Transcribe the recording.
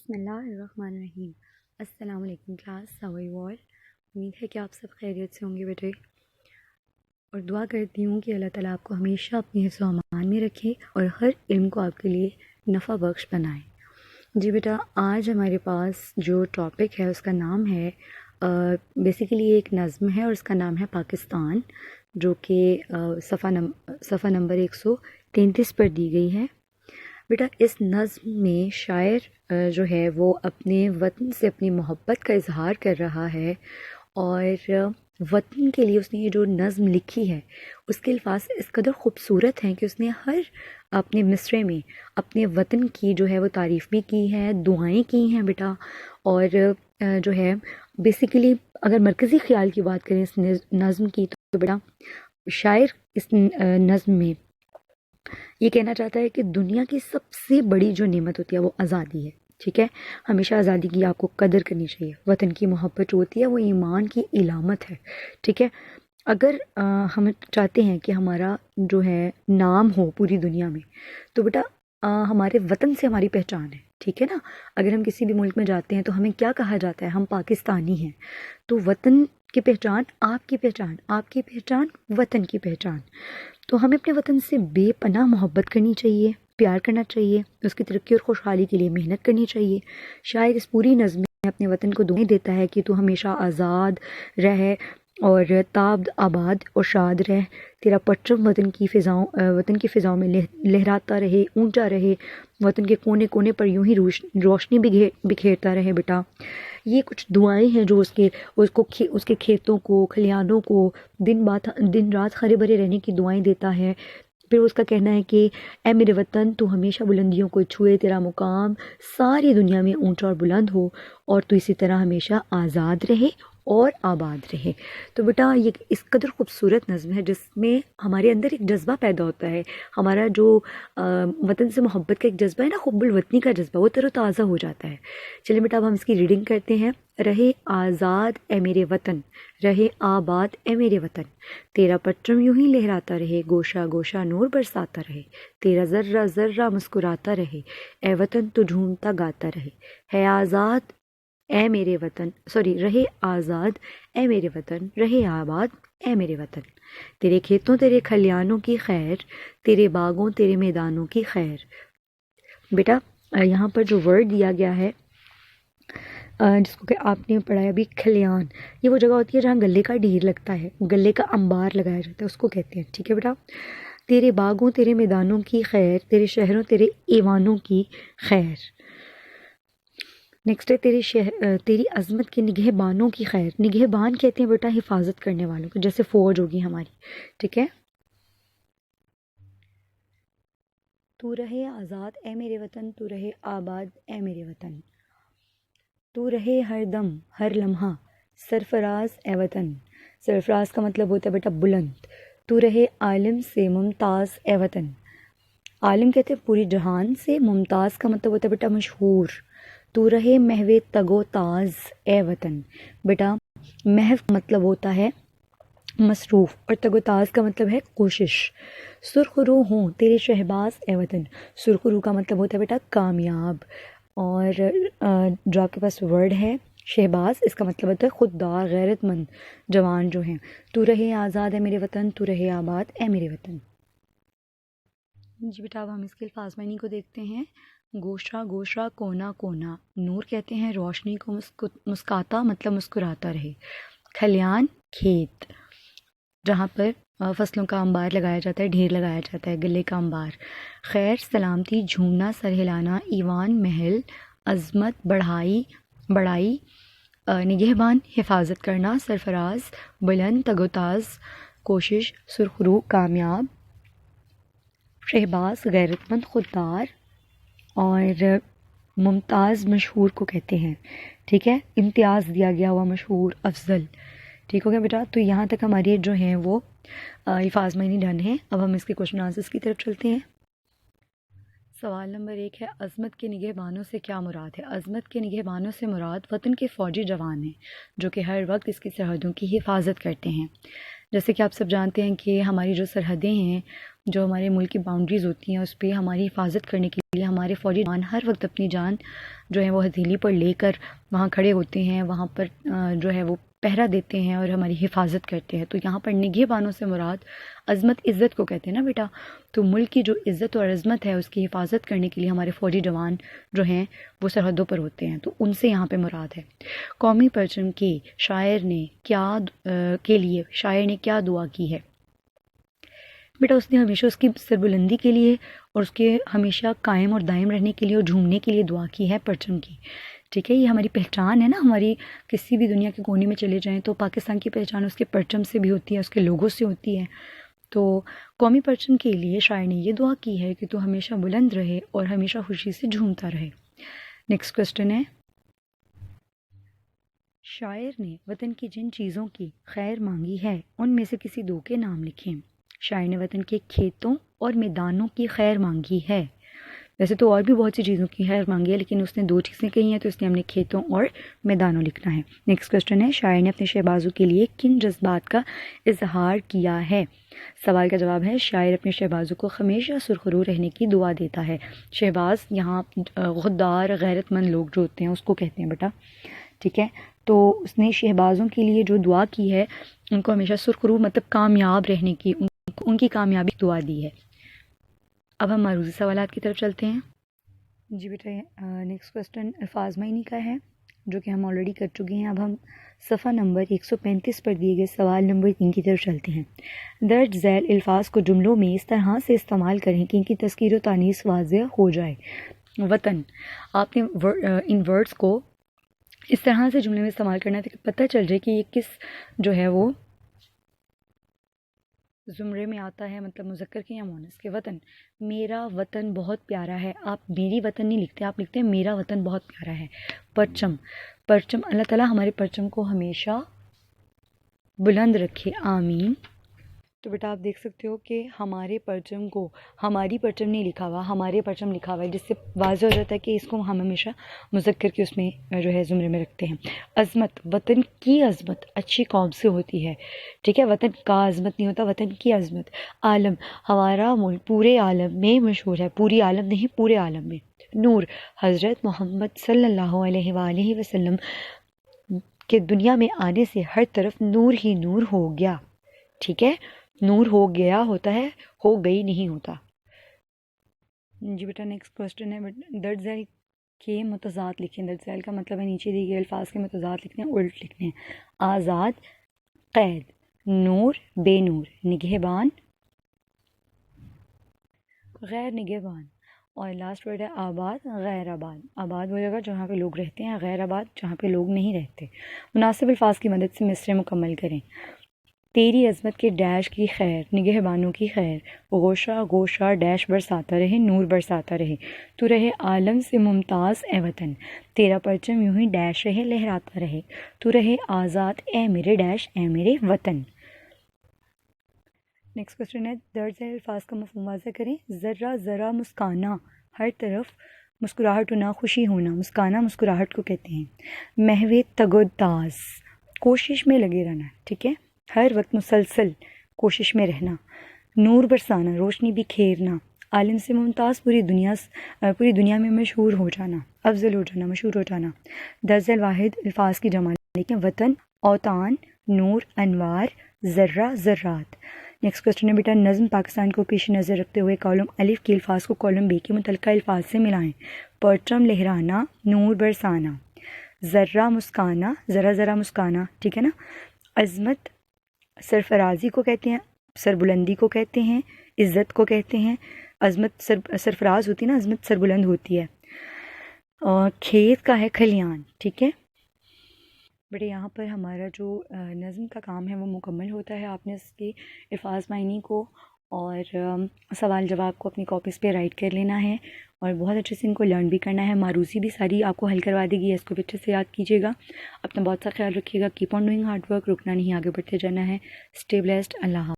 بسم اللہ الرحمن الرحیم۔ السلام علیکم class, how are you all? امید ہے کہ آپ سب خیریت سے ہوں گے بیٹے، اور دعا کرتی ہوں کہ اللہ تعالیٰ آپ کو ہمیشہ اپنی حفظ و امان میں رکھے اور ہر علم کو آپ کے لیے نفع بخش بنائے۔ جی بیٹا، آج ہمارے پاس جو ٹاپک ہے اس کا نام ہے بیسیکلی ایک نظم ہے اور اس کا نام ہے پاکستان، جو کہ صفحہ نمبر 133 پر دی گئی ہے۔ بیٹا، اس نظم میں شاعر جو ہے وہ اپنے وطن سے اپنی محبت کا اظہار کر رہا ہے، اور وطن کے لیے اس نے یہ جو نظم لکھی ہے اس کے الفاظ اس قدر خوبصورت ہیں کہ اس نے ہر اپنے مصرعے میں اپنے وطن کی جو ہے وہ تعریف بھی کی ہے، دعائیں کی ہیں بیٹا، اور جو ہے بیسیکلی اگر مرکزی خیال کی بات کریں اس نظم کی تو بیٹا شاعر اس نظم میں یہ کہنا چاہتا ہے کہ دنیا کی سب سے بڑی جو نعمت ہوتی ہے وہ آزادی ہے، ٹھیک ہے؟ ہمیشہ آزادی کی آپ کو قدر کرنی چاہیے۔ وطن کی محبت جو ہوتی ہے وہ ایمان کی علامت ہے، ٹھیک ہے؟ اگر ہم چاہتے ہیں کہ ہمارا جو ہے نام ہو پوری دنیا میں، تو بیٹا ہمارے وطن سے ہماری پہچان ہے، ٹھیک ہے نا؟ اگر ہم کسی بھی ملک میں جاتے ہیں تو ہمیں کیا کہا جاتا ہے؟ ہم پاکستانی ہیں۔ تو وطن کی پہچان آپ کی پہچان، آپ کی پہچان وطن کی پہچان۔ تو ہمیں اپنے وطن سے بے پناہ محبت کرنی چاہیے، پیار کرنا چاہیے، اس کی ترقی اور خوشحالی کے لیے محنت کرنی چاہیے۔ شاعر اس پوری نظم میں اپنے وطن کو دعائیں دیتا ہے کہ تو ہمیشہ آزاد رہے اور تاب آباد اور شاد رہ، تیرا پرچم وطن کی فضاؤں میں لہراتا رہے، اونچا رہے، وطن کے کونے کونے پر یوں ہی روشنی بکھیرتا رہے بیٹا۔ یہ کچھ دعائیں ہیں جو اس کے کھیتوں کو، کھلیانوں کو دن رات ہرے بھرے رہنے کی دعائیں دیتا ہے۔ پھر اس کا کہنا ہے کہ اے میرے وطن، تو ہمیشہ بلندیوں کو چھوئے، تیرا مقام ساری دنیا میں اونچا اور بلند ہو، اور تو اسی طرح ہمیشہ آزاد رہے اور آباد رہے۔ تو بیٹا یہ اس قدر خوبصورت نظم ہے جس میں ہمارے اندر ایک جذبہ پیدا ہوتا ہے، ہمارا جو وطن سے محبت کا ایک جذبہ ہے نا، حب الوطنی کا جذبہ، وہ تر و تازہ ہو جاتا ہے۔ چلیں بیٹا اب ہم اس کی ریڈنگ کرتے ہیں۔ رہے آزاد اے میرے وطن، رہے آباد اے میرے وطن، تیرا پرچم یوں ہی لہراتا رہے، گوشہ گوشہ نور برساتا رہے، تیرا ذرہ ذرہ مسکراتا رہے، اے وطن تو جھومتا گاتا رہے۔ ہے آزاد اے میرے وطن، رہے آزاد اے میرے وطن، رہے آباد اے میرے وطن، تیرے کھیتوں تیرے کھلیانوں کی خیر، تیرے باغوں تیرے میدانوں کی خیر۔ بیٹا یہاں پر جو ورڈ دیا گیا ہے جس کو کہ آپ نے پڑھا ہے ابھی، کھلیان، یہ وہ جگہ ہوتی ہے جہاں گلے کا ڈھیر لگتا ہے، گلے کا انبار لگایا جاتا ہے، اس کو کہتے ہیں، ٹھیک ہے بیٹا؟ تیرے باغوں تیرے میدانوں کی خیر، تیرے شہروں تیرے ایوانوں کی خیر۔ نیکسٹ ہے تیری عظمت کے نگہبانوں کی خیر۔ نگہبان کہتے ہیں بیٹا حفاظت کرنے والوں کو، جیسے فوج ہوگی ہماری، ٹھیک ہے؟ تو رہے آزاد اے میرے وطن، تو رہے آباد اے میرے وطن، تو رہے ہر دم ہر لمحہ سرفراز اے وطن۔ سرفراز کا مطلب ہوتا ہے بیٹا بلند۔ تو رہے عالم سے ممتاز اے وطن۔ عالم کہتے ہیں پوری جہان سے، ممتاز کا مطلب ہوتا ہے بیٹا مشہور۔ تو رہے محو تگ و تاز اے وطن۔ بیٹا محو مطلب ہوتا ہے مصروف، اور تگ و تاز کا مطلب ہے کوشش۔ سرخ رو ہوں تیرے شہباز اے وطن۔ سرخ رو کا مطلب ہوتا ہے بیٹا کامیاب، اور جو آپ کے پاس ورڈ ہے شہباز، اس کا مطلب ہوتا ہے خوددار، غیرت مند جوان جو ہیں۔ تو رہے آزاد اے میرے وطن، تو رہے آباد اے میرے وطن۔ جی بیٹا اب ہم اس کے الفاظ معنی کو دیکھتے ہیں۔ گوشہ گوشہ کونا کونا، نور کہتے ہیں روشنی کو، مسکاتا مطلب مسکراتا رہے۔ کھلیان کھیت، جہاں پر فصلوں کا انبار لگایا جاتا ہے، ڈھیر لگایا جاتا ہے، گلے کا انبار۔ خیر سلامتی جھومنا سر ہلانا، ایوان محل، عظمت بڑائی، نگہبان حفاظت کرنا، سرفراز بلند، تگ و تاز کوشش، سرخ رو کامیاب، شہباز غیرت مند خوددار، اور ممتاز مشہور کو کہتے ہیں، ٹھیک ہے؟ امتیاز دیا گیا ہوا، مشہور، افضل، ٹھیک ہو گیا بیٹا؟ تو یہاں تک ہماری جو ہیں وہ الفاظ معنی ڈن ہیں۔ اب ہم اس کے کوشچن آنسرس کی طرف چلتے ہیں۔ سوال نمبر 1 ہے عظمت کے نگہبانوں سے کیا مراد ہے؟ عظمت کے نگہبانوں سے مراد وطن کے فوجی جوان ہیں جو کہ ہر وقت اس کی سرحدوں کی حفاظت کرتے ہیں۔ جیسے کہ آپ سب جانتے ہیں کہ ہماری جو سرحدیں ہیں جو ہمارے ملک کی باؤنڈریز ہوتی ہیں اس پہ ہماری حفاظت کرنے کے لیے ہمارے فوجی جوان ہر وقت اپنی جان جو ہے وہ ہتھیلی پر لے کر وہاں کھڑے ہوتے ہیں، وہاں پر جو ہے وہ پہرا دیتے ہیں اور ہماری حفاظت کرتے ہیں۔ تو یہاں پر نگہبانوں سے مراد عظمت عزت کو کہتے ہیں نا بیٹا، تو ملک کی جو عزت اور عظمت ہے اس کی حفاظت کرنے کے لیے ہمارے فوجی جوان جو ہیں وہ سرحدوں پر ہوتے ہیں، تو ان سے یہاں پہ مراد ہے۔ قومی پرچم کے لیے شاعر نے کیا دعا کی ہے؟ بیٹا اس نے ہمیشہ اس کی سربلندی کے لیے اور اس کے ہمیشہ قائم اور دائم رہنے کے لیے اور جھومنے کے لیے دعا کی ہے پرچم کی، ٹھیک ہے۔ یہ ہماری پہچان ہے نا، ہماری کسی بھی دنیا کے کونے میں چلے جائیں تو پاکستان کی پہچان اس کے پرچم سے بھی ہوتی ہے، اس کے لوگوں سے ہوتی ہے۔ تو قومی پرچم کے لیے شاعر نے یہ دعا کی ہے کہ تو ہمیشہ بلند رہے اور ہمیشہ خوشی سے جھومتا رہے۔ نیکسٹ کوسچن ہے، شاعر نے وطن کی جن چیزوں کی خیر مانگی ہے ان میں سے کسی دو کے نام لکھیں۔ شاعر نے وطن کے کھیتوں اور میدانوں کی خیر مانگی ہے، ویسے تو اور بھی بہت سی چیزوں کی خیر مانگی ہے لیکن اس نے دو چیزیں کہی ہیں تو اس لیے ہم نے کھیتوں اور میدانوں لکھنا ہے۔ نیکسٹ کوسچن ہے، شاعر نے اپنے شہبازوں کے لیے کن جذبات کا اظہار کیا ہے؟ سوال کا جواب ہے، شاعر اپنے شہبازوں کو ہمیشہ سرخرو رہنے کی دعا دیتا ہے۔ شہباز یہاں غدار غیرت مند لوگ جو ہوتے ہیں اس کو کہتے ہیں بیٹا، ٹھیک ہے۔ تو اس نے شہبازوں کے لیے جو دعا کی ہے ان کو ہمیشہ سرخرو مطلب کامیاب رہنے کی، ان کی کامیابی کی دعا دی ہے۔ اب ہم معروضی سوالات کی طرف چلتے ہیں۔ جی بیٹا نیکسٹ کوسچن الفاظ معنی کا ہے جو کہ ہم آلریڈی کر چکے ہیں۔ اب ہم صفحہ نمبر 135 پر دیے گئے سوال نمبر 3 کی طرف چلتے ہیں۔ درج ذیل الفاظ کو جملوں میں اس طرح سے استعمال کریں کہ ان کی تذکیر و تانیث واضح ہو جائے۔ وطن، آپ نے ان ورڈز کو اس طرح سے جملے میں استعمال کرنا تھا کہ پتہ چل جائے کہ یہ کس جو ہے وہ زمرے میں آتا ہے، مطلب مذکر کے یا مؤنث کے۔ وطن، میرا وطن بہت پیارا ہے، آپ میری وطن نہیں لکھتے، آپ لکھتے ہیں میرا وطن بہت پیارا ہے۔ پرچم، پرچم اللہ تعالیٰ ہمارے پرچم کو ہمیشہ بلند رکھے، آمین۔ تو بیٹا آپ دیکھ سکتے ہو کہ ہمارے پرچم کو ہماری پرچم نہیں لکھا ہوا، ہمارے پرچم لکھا ہوا ہے، جس سے واضح ہو جاتا ہے کہ اس کو ہم ہمیشہ مذکر کے اس میں جو ہے زمرے میں رکھتے ہیں۔ عظمت، وطن کی عظمت اچھی قوم سے ہوتی ہے، ٹھیک ہے، وطن کا عظمت نہیں ہوتا، وطن کی عظمت۔ عالم، ہمارا ملک پورے عالم میں مشہور ہے، پوری عالم نہیں پورے عالم میں۔ نور، حضرت محمد صلی اللہ علیہ وآلہ وسلم کے دنیا میں آنے سے ہر طرف نور ہی نور ہو گیا، ٹھیک ہے، نور ہو گیا ہوتا ہے، ہو گئی نہیں ہوتا۔ جی بیٹا نیکسٹ کوسچن ہے، درج ذیل کے متضاد لکھیں۔ درج ذیل کا مطلب ہے نیچے دیے گئے الفاظ کے متضاد لکھنے ہیں، الٹ لکھنے ہیں۔ آزاد، قید، نور، بے نور، نگہبان، غیر نگہبان، اور لاسٹ ورڈ ہے آباد، غیر آباد۔ آباد وہ جگہ جہاں پہ لوگ رہتے ہیں، غیر آباد جہاں پہ لوگ نہیں رہتے۔ مناسب الفاظ کی مدد سے مصرعے مکمل کریں۔ تیری عظمت کے ڈیش کی خیر، نگہبانوں کی خیر، گوشہ گوشہ ڈیش برساتا رہے، نور برساتا رہے، تو رہے عالم سے ممتاز اے وطن، تیرا پرچم یوں ہی ڈیش رہے لہراتا رہے، تو رہے آزاد اے میرے ڈیش اے میرے وطن۔ نیکسٹ کوسچن ہے، درج ذیل الفاظ کا مفہوم واضح کریں۔ ذرہ ذرہ مسکانا، ہر طرف مسکراہٹ ہونا، خوشی ہونا، مسکانا مسکراہٹ کو کہتے ہیں۔ محو تگوداز، کوشش میں لگے رہنا، ٹھیک ہے، ہر وقت مسلسل کوشش میں رہنا۔ نور برسانا، روشنی بکھیرنا۔ عالم سے ممتاز، پوری دنیا میں مشہور ہو جانا، افضل ہو جانا، مشہور ہو جانا۔ درج ذیل واحد الفاظ کی جمع لکھیں۔ وطن، اوطان، نور، انوار، ذرہ، ذرات۔ نیکسٹ کوسچن ہے بیٹا، نظم پاکستان کو پیش نظر رکھتے ہوئے کالم الف کے الفاظ کو کالم بے کے متعلقہ الفاظ سے ملائیں۔ پرچم لہرانا، نور برسانا، ذرہ مسکانا، ذرا ذرا مسکانا، ٹھیک ہے نا۔ عظمت سرفرازی کو کہتے ہیں، سربلندی کو کہتے ہیں، عزت کو کہتے ہیں۔ عظمت سرفراز ہوتی ہے نا، عظمت سربلند ہوتی ہے۔ اور کھیت کا ہے کھلیان، ٹھیک ہے بیٹے۔ یہاں پر ہمارا جو نظم کا کام ہے وہ مکمل ہوتا ہے۔ آپ نے اس کے الفاظ معنی کو اور سوال جواب کو اپنی کاپیز پہ رائٹ کر لینا ہے اور بہت اچھے سے ان کو لرن بھی کرنا ہے۔ معروضی بھی ساری آپ کو حل کروا دے گی، اس کو بھی اچھے سے یاد کیجیے گا۔ اپنا بہت سا خیال رکھیے گا، keep on doing hard work, رکنا نہیں، آگے بڑھتے جانا ہے۔ اسٹے بلیسڈ، اللہ حافظ۔